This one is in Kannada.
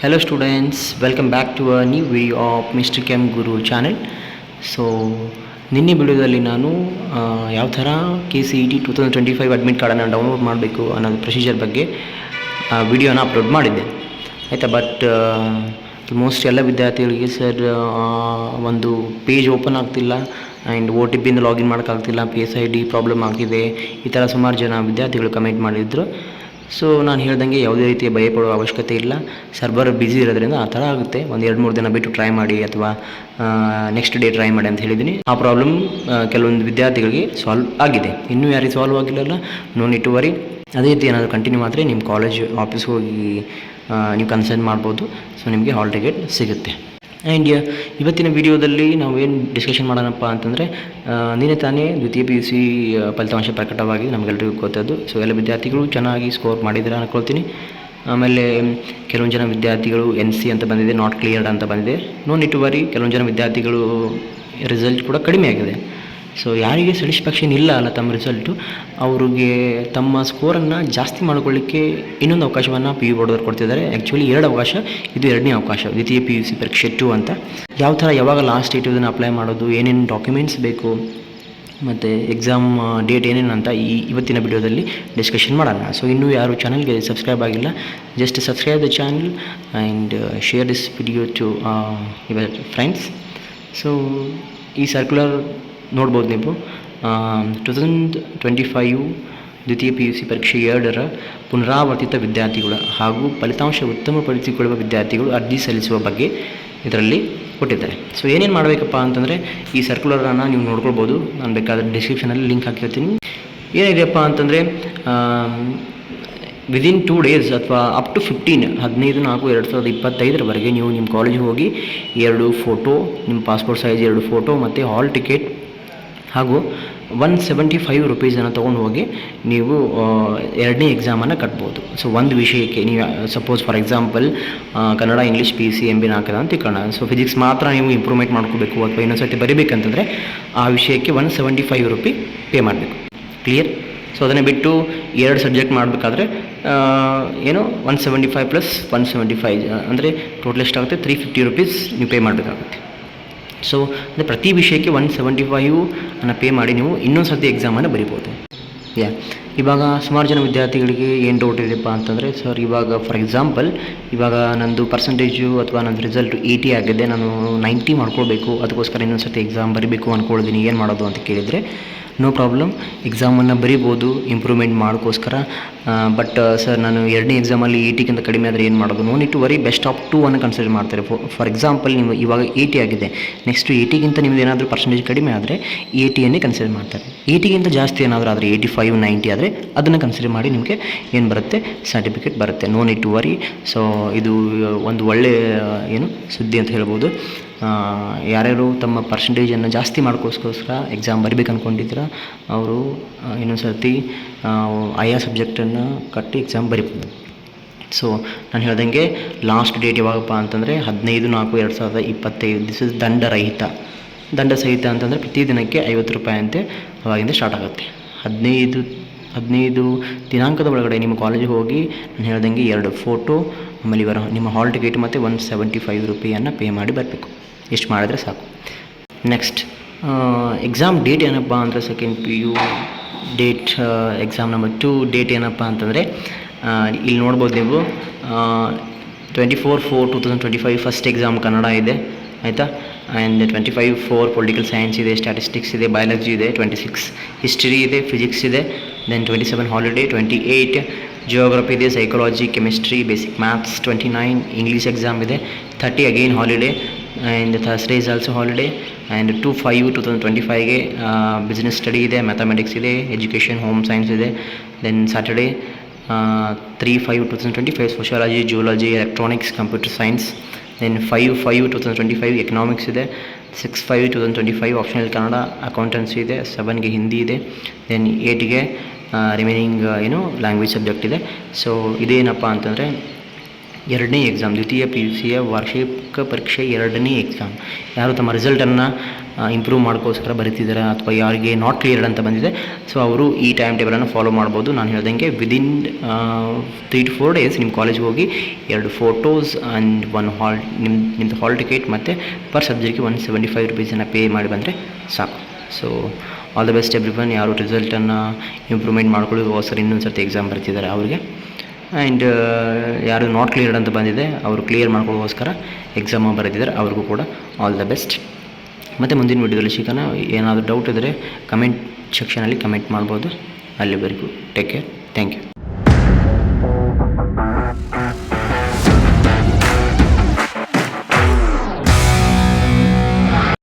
Hello students, welcome back to a new video of Mr. Kem Guru channel. So ನಿನ್ನೆ ವಿಡಿಯೋದಲ್ಲಿ ನಾನು ಯಾವ ಥರ KCET 2025 ಅಡ್ಮಿಟ್ ಕಾರ್ಡನ್ನು ಡೌನ್ಲೋಡ್ ಮಾಡಬೇಕು ಅನ್ನೋದು ಪ್ರೊಸೀಜರ್ ಬಗ್ಗೆ ವಿಡಿಯೋನ ಅಪ್ಲೋಡ್ ಮಾಡಿದ್ದೆ ಆಯಿತಾ. ಬಟ್ ಆಲ್ಮೋಸ್ಟ್ ಎಲ್ಲ ವಿದ್ಯಾರ್ಥಿಗಳಿಗೆ ಸರ್ ಒಂದು ಪೇಜ್ ಓಪನ್ ಆಗ್ತಿಲ್ಲ ಆ್ಯಂಡ್ OTP ಇಂದ ಲಾಗಿನ್ ಮಾಡೋಕ್ಕಾಗ್ತಿಲ್ಲ, PSID ಪ್ರಾಬ್ಲಮ್ ಆಗಿದೆ, ಈ ಥರ ಸುಮಾರು ಜನ ವಿದ್ಯಾರ್ಥಿಗಳು ಕಮೆಂಟ್ ಮಾಡಿದ್ರು. ಸೊ ನಾನು ಹೇಳ್ದಂಗೆ ಯಾವುದೇ ರೀತಿಯ ಭಯಪಡುವ ಅವಶ್ಯಕತೆ ಇಲ್ಲ. ಸರ್ವರ್ ಬ್ಯುಸಿ ಇರೋದ್ರಿಂದ ಆ ಥರ ಆಗುತ್ತೆ. ಒಂದು 2-3 ದಿನ ಬಿಟ್ಟು ಟ್ರೈ ಮಾಡಿ ಅಥವಾ ನೆಕ್ಸ್ಟ್ ಡೇ ಟ್ರೈ ಮಾಡಿ ಅಂತ ಹೇಳಿದ್ದೀನಿ. ಆ ಪ್ರಾಬ್ಲಮ್ ಕೆಲವೊಂದು ವಿದ್ಯಾರ್ಥಿಗಳಿಗೆ ಸಾಲ್ವ್ ಆಗಿದೆ. ಇನ್ನೂ ಯಾರಿಗೆ ಸಾಲ್ವ್ ಆಗಿಲ್ಲಲ್ಲ, ನೋ ನೀಡ್ ಟು ವರಿ. ಅದೇ ರೀತಿ ಏನಾದರೂ ಕಂಟಿನ್ಯೂ ಆದರೆ ನಿಮ್ಮ ಕಾಲೇಜ್ ಆಫೀಸ್ಗೆ ಹೋಗಿ ನೀವು ಕನ್ಸರ್ನ್ ಮಾಡ್ಬೋದು. ಸೊ ನಿಮಗೆ ಹಾಲ್ ಟಿಕೆಟ್ ಸಿಗುತ್ತೆ. ಆ್ಯಂಡ್ ಇವತ್ತಿನ ವಿಡಿಯೋದಲ್ಲಿ ನಾವೇನು ಡಿಸ್ಕಷನ್ ಮಾಡೋಣಪ್ಪ ಅಂತಂದರೆ, ನಿನ್ನೆ ತಾನೇ ದ್ವಿತೀಯ PUC ಫಲಿತಾಂಶ ಪ್ರಕಟವಾಗಿ ನಮಗೆಲ್ಲರಿಗೂ ಗೊತ್ತದ್ದು. ಸೊ ಎಲ್ಲ ವಿದ್ಯಾರ್ಥಿಗಳು ಚೆನ್ನಾಗಿ ಸ್ಕೋರ್ ಮಾಡಿದ್ದಾರೆ ಅನ್ಕೊಳ್ತೀನಿ. ಆಮೇಲೆ ಕೆಲವೊಂದು ಜನ ವಿದ್ಯಾರ್ಥಿಗಳು NC ಅಂತ ಬಂದಿದೆ, ನಾಟ್ ಕ್ಲಿಯರ್ಡ್ ಅಂತ ಬಂದಿದೆ. No need to worry. ಕೆಲವೊಂದು ಜನ ವಿದ್ಯಾರ್ಥಿಗಳು ರಿಸಲ್ಟ್ ಕೂಡ ಕಡಿಮೆ ಆಗಿದೆ. ಸೊ ಯಾರಿಗೆ ಸ್ಯಾಟಿಸ್ಫ್ಯಾಕ್ಷನ್ ಇಲ್ಲ ಅಲ್ಲ ತಮ್ಮ ರಿಸಲ್ಟು, ಅವ್ರಿಗೆ ತಮ್ಮ ಸ್ಕೋರನ್ನು ಜಾಸ್ತಿ ಮಾಡ್ಕೊಳ್ಳಿಕ್ಕೆ ಇನ್ನೊಂದು ಅವಕಾಶವನ್ನು PU ಬೋರ್ಡವ್ರು ಕೊಡ್ತಿದ್ದಾರೆ. ಆ್ಯಕ್ಚುಲಿ 2 ಅವಕಾಶ, ಇದು 2ನೇ ಅವಕಾಶ, ದ್ವಿತೀಯ PUC ಪರೀಕ್ಷೆ 2 ಅಂತ. ಯಾವ ಥರ ಯಾವಾಗ ಲಾಸ್ಟ್ ಡೇಟ್ ಇದನ್ನು ಅಪ್ಲೈ ಮಾಡೋದು, ಏನೇನು ಡಾಕ್ಯುಮೆಂಟ್ಸ್ ಬೇಕು ಮತ್ತು ಎಕ್ಸಾಮ್ ಡೇಟ್ ಏನೇನು ಅಂತ ಇವತ್ತಿನ ವಿಡಿಯೋದಲ್ಲಿ ಡಿಸ್ಕಷನ್ ಮಾಡೋಣ. ಸೊ ಇನ್ನೂ ಯಾರು ಚಾನಲ್ಗೆ ಸಬ್ಸ್ಕ್ರೈಬ್ ಆಗಿಲ್ಲ, just subscribe the channel and share this video to your friends. So ಈ ಸರ್ಕ್ಯುಲರ್ ನೋಡ್ಬೋದು ನೀವು. 2025 ದ್ವಿತೀಯ PUC ಪರೀಕ್ಷೆ 2ರ ಪುನರಾವರ್ತಿತ ವಿದ್ಯಾರ್ಥಿಗಳು ಹಾಗೂ ಫಲಿತಾಂಶ ಉತ್ತಮಪಡಿಸಿಕೊಳ್ಳುವ ವಿದ್ಯಾರ್ಥಿಗಳು ಅರ್ಜಿ ಸಲ್ಲಿಸುವ ಬಗ್ಗೆ ಇದರಲ್ಲಿ ಕೊಟ್ಟಿದ್ದಾರೆ. ಸೊ ಏನೇನು ಮಾಡಬೇಕಪ್ಪ ಅಂತಂದರೆ, ಈ ಸರ್ಕ್ಯುಲರನ್ನು ನೀವು ನೋಡ್ಕೊಳ್ಬೋದು. ನಾನು ಬೇಕಾದರೆ ಡಿಸ್ಕ್ರಿಪ್ಷನಲ್ಲಿ ಲಿಂಕ್ ಹಾಕಿರ್ತೀನಿ. ಏನಿದೆಯಪ್ಪ ಅಂತಂದರೆ, ವಿದಿನ್ 2 ಡೇಸ್ ಅಥವಾ ಅಪ್ ಟು 15/4/2025 ನೀವು ನಿಮ್ಮ ಕಾಲೇಜಿಗೆ ಹೋಗಿ 2 ಫೋಟೋ, ನಿಮ್ಮ ಪಾಸ್ಪೋರ್ಟ್ ಸೈಜ್ 2 ಫೋಟೋ ಮತ್ತು ಹಾಲ್ ಟಿಕೆಟ್ ಹಾಗೂ 175 ರೂಪೀಸನ್ನು ತೊಗೊಂಡು ಹೋಗಿ ನೀವು 2ನೇ ಎಕ್ಸಾಮನ್ನು ಕಟ್ಬೋದು. ಸೊ ಒಂದು ವಿಷಯಕ್ಕೆ ನೀವು suppose for example Kannada, English, PUC MB ಹಾಕೋಣ ಅಂತ ತಿಳ್ಕೊಳ್ಳೋಣ. ಸೊ ಫಿಸಿಕ್ಸ್ ಮಾತ್ರ ನೀವು ಇಂಪ್ರೂವ್ಮೆಂಟ್ ಮಾಡ್ಕೋಬೇಕು ಅಥವಾ ಇನ್ನೊಂದು ಸರ್ತಿ ಬರೀಬೇಕಂತಂದರೆ ಆ ವಿಷಯಕ್ಕೆ 175 ರೂಪಿ ಪೇ ಮಾಡಬೇಕು. ಕ್ಲಿಯರ್? ಸೊ ಅದನ್ನು ಬಿಟ್ಟು 2 ಸಬ್ಜೆಕ್ಟ್ ಮಾಡಬೇಕಾದ್ರೆ 175 ಪ್ಲಸ್ 175 ಅಂದರೆ ಟೋಟಲ್ ಎಷ್ಟಾಗುತ್ತೆ, 350 ರೂಪೀಸ್ ನೀವು ಪೇ ಮಾಡಬೇಕಾಗುತ್ತೆ. ಸೊ ಅಂದರೆ ಪ್ರತಿ ವಿಷಯಕ್ಕೆ 175 ಅನ್ನು ಪೇ ಮಾಡಿ ನೀವು ಇನ್ನೊಂದು ಸರ್ತಿ ಎಕ್ಸಾಮನ್ನು ಬರಿಬೋದು. ಇವಾಗ ಸುಮಾರು ಜನ ವಿದ್ಯಾರ್ಥಿಗಳಿಗೆ ಏನು ಡೌಟ್ ಇದೆಯಪ್ಪ ಅಂತಂದರೆ, ಸರ್ ಇವಾಗ ಫಾರ್ ಎಕ್ಸಾಂಪಲ್ ಇವಾಗ ನಂದು ಪರ್ಸೆಂಟೇಜು ಅಥವಾ ನಂದು ರಿಸಲ್ಟು 80 ಆಗಿದೆ, ನಾನು 90 ಮಾಡ್ಕೊಳ್ಬೇಕು, ಅದಕ್ಕೋಸ್ಕರ ಇನ್ನೊಂದು ಸರ್ತಿ ಎಕ್ಸಾಮ್ ಬರೀಬೇಕು ಅಂದ್ಕೊಳ್ತೀನಿ, ಏನು ಮಾಡೋದು ಅಂತ ಕೇಳಿದರೆ, ನೋ ಪ್ರಾಬ್ಲಮ್, ಎಕ್ಸಾಮನ್ನು ಬರೀಬೋದು ಇಂಪ್ರೂವ್ಮೆಂಟ್ ಮಾಡೋಕ್ಕೋಸ್ಕರ. ಬಟ್ ಸರ್ ನಾನು 2ನೇ ಎಕ್ಸಾಮಲ್ಲಿ 80ಕ್ಕಿಂತ ಕಡಿಮೆ ಆದರೆ ಏನು ಮಾಡೋದು? No need to worry, best of 2 ಅನ್ನು ಕನ್ಸಿಡರ್ ಮಾಡ್ತಾರೆ. ಫಾರ್ ಎಕ್ಸಾಂಪಲ್ ನೀವು ಇವಾಗ 80 ಆಗಿದೆ, ನೆಕ್ಸ್ಟು 80ಗಿಂತ ನಿಮ್ಮದು ಏನಾದರೂ ಪರ್ಸೆಂಟೇಜ್ ಕಡಿಮೆ ಆದರೆ 80ನ್ನೇ ಕನ್ಸಿಡರ್ ಮಾಡ್ತಾರೆ. 80ಗಿಂತ ಜಾಸ್ತಿ ಏನಾದರೂ ಆದರೆ 85, 90 ಆದರೆ ಅದನ್ನು ಕನ್ಸಿಡರ್ ಮಾಡಿ ನಿಮಗೆ ಏನು ಬರುತ್ತೆ, ಸರ್ಟಿಫಿಕೇಟ್ ಬರುತ್ತೆ. No need to worry. So ಇದು ಒಂದು ಒಳ್ಳೆಯ ಸುದ್ದಿ ಅಂತ ಹೇಳ್ಬೋದು. ಯಾರ್ಯಾರು ತಮ್ಮ ಪರ್ಸೆಂಟೇಜನ್ನು ಜಾಸ್ತಿ ಮಾಡೋಕ್ಕೋಸ್ಕರ ಎಕ್ಸಾಮ್ ಬರಿಬೇಕು ಅಂದ್ಕೊಂಡಿದ್ದೀರ ಅವರು ಇನ್ನೊಂದು ಸರ್ತಿ ಆಯಾ ಸಬ್ಜೆಕ್ಟನ್ನು ಕಟ್ಟಿ ಎಕ್ಸಾಮ್ ಬರಿಬೋದು. ಸೊ ನಾನು ಹೇಳ್ದಂಗೆ ಲಾಸ್ಟ್ ಡೇಟ್ ಯಾವಾಗಪ್ಪ ಅಂತಂದರೆ 15/4/2025. ದಿಸ್ ಇಸ್ ದಂಡಸಹಿತ ಅಂತಂದರೆ ಪ್ರತಿ ದಿನಕ್ಕೆ 50 ರೂಪಾಯಿ ಅಂತೆ ಅವಾಗಿಂದ ಸ್ಟಾರ್ಟ್ ಆಗುತ್ತೆ. 15 ದಿನಾಂಕದ ಒಳಗಡೆ ನಿಮ್ಮ ಕಾಲೇಜಿಗೆ ಹೋಗಿ ನಾನು ಹೇಳ್ದಂಗೆ 2 ಫೋಟೋ, ಆಮೇಲೆ ನಿಮ್ಮ ಹಾಲ್ ಟಿಕೆಟ್ ಮತ್ತು 175 ರೂಪಾಯಿಯನ್ನು ಪೇ ಮಾಡಿ ಬರಬೇಕು. ಇಷ್ಟು ಮಾಡಿದ್ರೆ ಸಾಕು. ನೆಕ್ಸ್ಟ್ ಎಕ್ಸಾಮ್ ಡೇಟ್ ಏನಪ್ಪ ಅಂದರೆ, second PU date, exam number 2 date ಏನಪ್ಪ ಅಂತಂದರೆ, ಇಲ್ಲಿ ನೋಡ್ಬೋದು ನೀವು 24/4/2025 ಫಸ್ಟ್ ಎಕ್ಸಾಮ್ ಕನ್ನಡ ಇದೆ ಆಯಿತಾ. ಆ್ಯಂಡ್ 25/4 ಪೊಲಿಟಿಕಲ್ ಸೈನ್ಸ್ ಇದೆ, ಸ್ಟ್ಯಾಟಿಸ್ಟಿಕ್ಸ್ ಇದೆ, ಬಯಾಲಜಿ ಇದೆ, 26 ಹಿಸ್ಟ್ರಿ ಇದೆ, ಫಿಸಿಕ್ಸ್ ಇದೆ, ದೆನ್ 27 ಹಾಲಿಡೇ, 28 ಜಿಯೋಗ್ರಫಿ ಇದೆ, psychology, chemistry, basic maths, 29 English exam ಇದೆ, 30 again holiday, and Thursday is also holiday. And 2/5/2025ಗೆ ಬಿಸ್ನೆಸ್ ಸ್ಟಡಿ ಇದೆ, ಮ್ಯಾಥಮೆಟಿಕ್ಸ್ ಇದೆ, ಎಜುಕೇಷನ್, ಹೋಮ್ ಸೈನ್ಸ್ ಇದೆ. Then Saturday 3/5/2025 sociology, geology, electronics, computer science. Then 5/5/2025 economics ಇದೆ, 6/5/2025 ಆಪ್ಷನಲ್ ಕನ್ನಡ, ಅಕೌಂಟೆನ್ಸಿ ಇದೆ, 7ಗೆ ಹಿಂದಿ ಇದೆ, ದೆನ್ 8ಗೆ ರಿಮೈನಿಂಗ್ ಲ್ಯಾಂಗ್ವೇಜ್ ಸಬ್ಜೆಕ್ಟ್ ಇದೆ. ಸೊ ಇದೇನಪ್ಪ ಅಂತಂದರೆ 2ನೇ ಎಕ್ಸಾಮ್, ದ್ವಿತೀಯ PUCಯ ವಾರ್ಷಿಕ ಪರೀಕ್ಷೆ 2ನೇ ಎಕ್ಸಾಮ್. ಯಾರು ತಮ್ಮ ರಿಸಲ್ಟನ್ನು ಇಂಪ್ರೂವ್ ಮಾಡ್ಕೋಸ್ಕರ ಬರೀತಿದ್ದಾರೆ ಅಥವಾ ಯಾರಿಗೆ ನಾಟ್ ಕ್ಲಿಯರ್ಡ್ ಅಂತ ಬಂದಿದೆ, ಸೊ ಅವರು ಈ ಟೈಮ್ ಟೇಬಲನ್ನು ಫಾಲೋ ಮಾಡ್ಬೋದು. ನಾನು ಹೇಳ್ದಂಗೆ ವಿದಿನ್ 3 to 4 ಡೇಸ್ ನಿಮ್ಮ ಕಾಲೇಜ್ಗೆ ಹೋಗಿ 2 ಫೋಟೋಸ್ ಆ್ಯಂಡ್ 1 ಹಾಲ್ ನಿಮ್ಮದು ಹಾಲ್ ಟಿಕೆಟ್ ಮತ್ತು ಪರ್ ಸಬ್ಜೆಕ್ಟ್ಗೆ 175 ರುಪೀಸನ್ನು ಪೇ ಮಾಡಿ ಬಂದರೆ ಸಾಕು. So all the best everyone. ಯಾರು ರಿಸಲ್ಟನ್ನು ಇಂಪ್ರೂವ್ಮೆಂಟ್ ಮಾಡ್ಕೊಳ್ಳೋಗೋಸ್ಕರ ಇನ್ನೊಂದು ಸರ್ತಿ ಎಕ್ಸಾಮ್ ಬರ್ತಿದ್ದಾರೆ ಅವ್ರಿಗೆ, ಆ್ಯಂಡ್ ಯಾರು ನಾಟ್ ಕ್ಲಿಯರ್ಡ್ ಅಂತ ಬಂದಿದೆ ಅವರು ಕ್ಲಿಯರ್ ಮಾಡ್ಕೊಳ್ಳೋಗೋಸ್ಕರ ಎಕ್ಸಾಮ ಬರೆದಿದ್ದಾರೆ ಅವ್ರಿಗೂ ಕೂಡ ಆಲ್ ದ ಬೆಸ್ಟ್. ಮತ್ತು ಮುಂದಿನ ವೀಡಿಯೋದಲ್ಲಿ ಸಿಗೋಣ. ಏನಾದರೂ ಡೌಟ್ ಇದ್ದರೆ ಕಮೆಂಟ್ ಸೆಕ್ಷನಲ್ಲಿ ಕಮೆಂಟ್ ಮಾಡ್ಬೋದು. ಅಲ್ಲಿವರೆಗೂ ಟೇಕ್ ಕೇರ್, ಥ್ಯಾಂಕ್ ಯು.